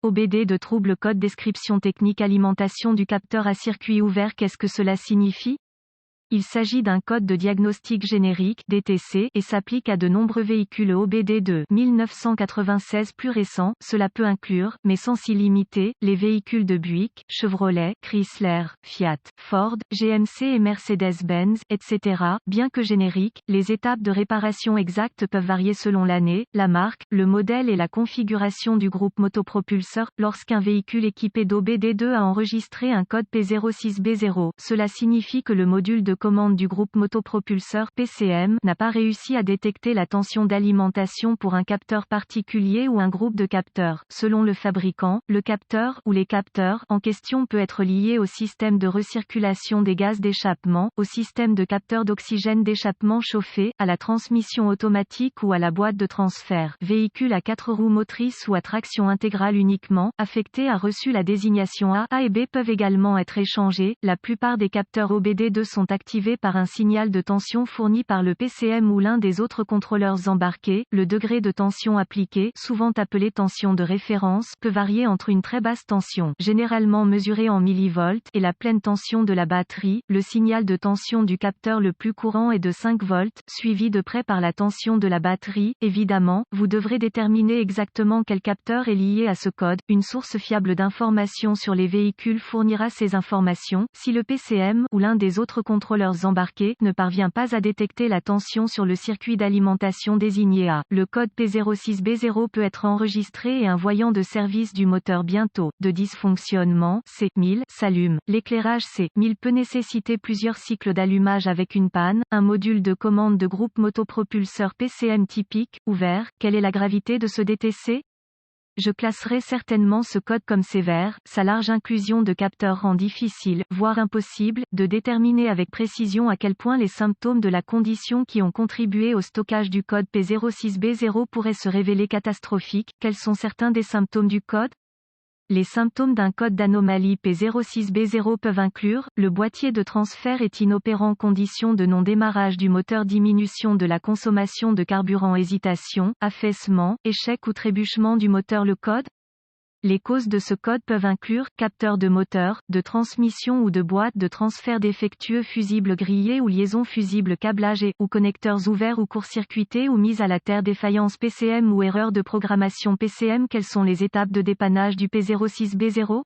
OBD de trouble code description technique alimentation du capteur à circuit ouvert. Qu'est-ce que cela signifie? Il s'agit d'un code de diagnostic générique (DTC) et s'applique à de nombreux véhicules OBD de 1996 plus récents. Cela peut inclure, mais sans s'y limiter, les véhicules de Buick, Chevrolet, Chrysler, Fiat, Ford, GMC et Mercedes-Benz, etc. Bien que génériques, les étapes de réparation exactes peuvent varier selon l'année, la marque, le modèle et la configuration du groupe motopropulseur. Lorsqu'un véhicule équipé d'OBD2 a enregistré un code P06B0, cela signifie que le module de commande du groupe motopropulseur PCM n'a pas réussi à détecter la tension d'alimentation pour un capteur particulier ou un groupe de capteurs. Selon le fabricant, le capteur ou les capteurs en question peut être lié au système de recirculation des gaz d'échappement, au système de capteur d'oxygène d'échappement chauffé, à la transmission automatique ou à la boîte de transfert. Véhicule à 4 roues motrices ou à traction intégrale uniquement, affecté a reçu la désignation A. A et B peuvent également être échangés. La plupart des capteurs OBD2 sont activés par un signal de tension fourni par le PCM ou l'un des autres contrôleurs embarqués. Le degré de tension appliqué, souvent appelé tension de référence, peut varier entre une très basse tension, généralement mesurée en millivolts, et la pleine tension de la batterie. Le signal de tension du capteur le plus courant est de 5 volts, suivi de près par la tension de la batterie. Évidemment, vous devrez déterminer exactement quel capteur est lié à ce code. Une source fiable d'informations sur les véhicules fournira ces informations. Si le PCM ou l'un des autres contrôleurs embarqués ne parvient pas à détecter la tension sur le circuit d'alimentation désigné A, le code P06B0 peut être enregistré et un voyant de service du moteur bientôt de dysfonctionnement C1000 s'allume. L'éclairage C1000 peut nécessiter plusieurs cycles d'allumage avec une panne. Un module de commande de groupe motopropulseur PCM typique, ouvert. Quelle est la gravité de ce DTC? Je classerai certainement ce code comme sévère. Sa large inclusion de capteurs rend difficile, voire impossible, de déterminer avec précision à quel point les symptômes de la condition qui ont contribué au stockage du code P06B0 pourraient se révéler catastrophiques. Quels sont certains des symptômes du code? Les symptômes d'un code d'anomalie P06B0 peuvent inclure, le boîtier de transfert est inopérant, condition de non-démarrage du moteur, diminution de la consommation de carburant, hésitation, affaissement, échec ou trébuchement du moteur. Le code? Les causes de ce code peuvent inclure, capteur de moteur, de transmission ou de boîte de transfert défectueux, fusible grillé ou liaison fusible, câblage et ou connecteurs ouverts ou court-circuités ou mis à la terre, défaillance PCM ou erreur de programmation PCM. Quelles sont les étapes de dépannage du P06B0?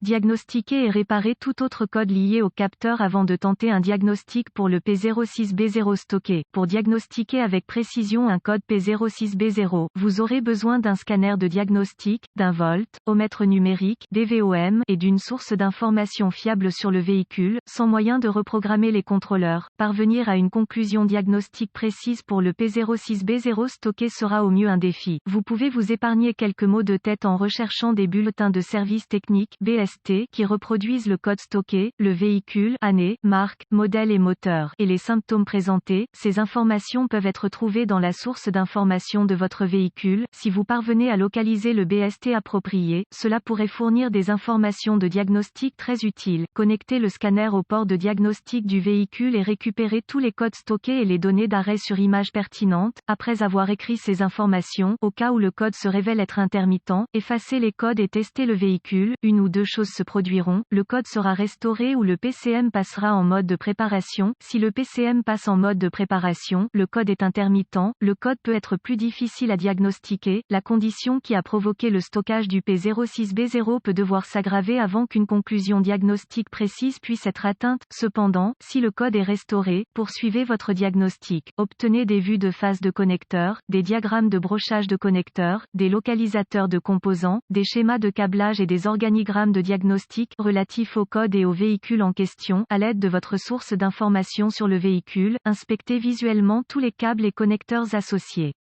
Diagnostiquer et réparer tout autre code lié au capteur avant de tenter un diagnostic pour le P06B0 stocké. Pour diagnostiquer avec précision un code P06B0, vous aurez besoin d'un scanner de diagnostic, d'un voltmètre numérique, DVOM, et d'une source d'information fiable sur le véhicule. Sans moyen de reprogrammer les contrôleurs, parvenir à une conclusion diagnostique précise pour le P06B0 stocké sera au mieux un défi. Vous pouvez vous épargner quelques maux de tête en recherchant des bulletins de service technique BST qui reproduisent le code stocké, le véhicule, année, marque, modèle et moteur, et les symptômes présentés. Ces informations peuvent être trouvées dans la source d'information de votre véhicule. Si vous parvenez à localiser le BST approprié, cela pourrait fournir des informations de diagnostic très utiles. Connectez le scanner au port de diagnostic du véhicule et récupérez tous les codes stockés et les données d'arrêt sur image pertinentes. Après avoir écrit ces informations, au cas où le code se révèle être intermittent, effacez les codes et testez le véhicule. Une ou deux choses se produiront, le code sera restauré ou le PCM passera en mode de préparation. Si le PCM passe en mode de préparation, le code est intermittent, le code peut être plus difficile à diagnostiquer. La condition qui a provoqué le stockage du P06B0 peut devoir s'aggraver avant qu'une conclusion diagnostique précise puisse être atteinte. Cependant, si le code est restauré, poursuivez votre diagnostic. Obtenez des vues de phase de connecteurs, des diagrammes de brochage de connecteurs, des localisateurs de composants, des schémas de câblage et des organigrammes de diagnostic relatifs au code et au véhicule en question. À l'aide de votre source d'information sur le véhicule, inspectez visuellement tous les câbles et connecteurs associés.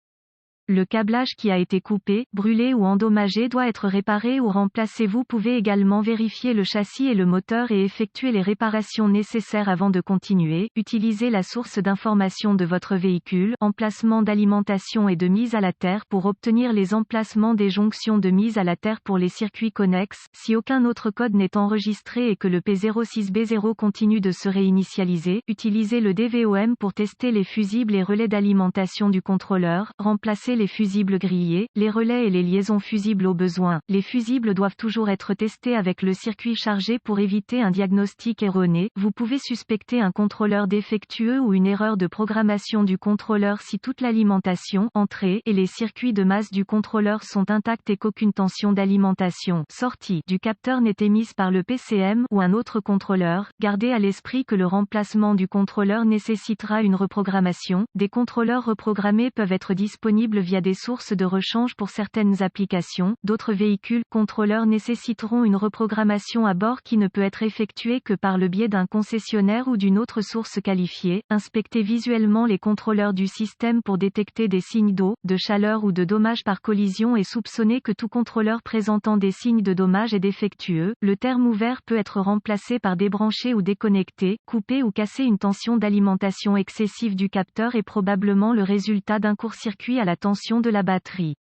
Le câblage qui a été coupé, brûlé ou endommagé doit être réparé ou remplacé. Vous pouvez également vérifier le châssis et le moteur et effectuer les réparations nécessaires avant de continuer. Utilisez la source d'information de votre véhicule, emplacement d'alimentation et de mise à la terre, pour obtenir les emplacements des jonctions de mise à la terre pour les circuits connexes. Si aucun autre code n'est enregistré et que le P06B0 continue de se réinitialiser, utilisez le DVOM pour tester les fusibles et relais d'alimentation du contrôleur. Remplacez les fusibles grillés, les relais et les liaisons fusibles au besoin. Les fusibles doivent toujours être testés avec le circuit chargé pour éviter un diagnostic erroné. Vous pouvez suspecter un contrôleur défectueux ou une erreur de programmation du contrôleur si toute l'alimentation, entrée, et les circuits de masse du contrôleur sont intacts et qu'aucune tension d'alimentation, sortie, du capteur n'est émise par le PCM ou un autre contrôleur. Gardez à l'esprit que le remplacement du contrôleur nécessitera une reprogrammation. Des contrôleurs reprogrammés peuvent être disponibles via des sources de rechange pour certaines applications. D'autres véhicules contrôleurs nécessiteront une reprogrammation à bord qui ne peut être effectuée que par le biais d'un concessionnaire ou d'une autre source qualifiée. Inspectez visuellement les contrôleurs du système pour détecter des signes d'eau, de chaleur ou de dommage par collision et soupçonnez que tout contrôleur présentant des signes de dommage est défectueux. Le terme ouvert peut être remplacé par débrancher ou déconnecter, couper ou casser. Une tension d'alimentation excessive du capteur est probablement le résultat d'un court-circuit à la tension de la batterie.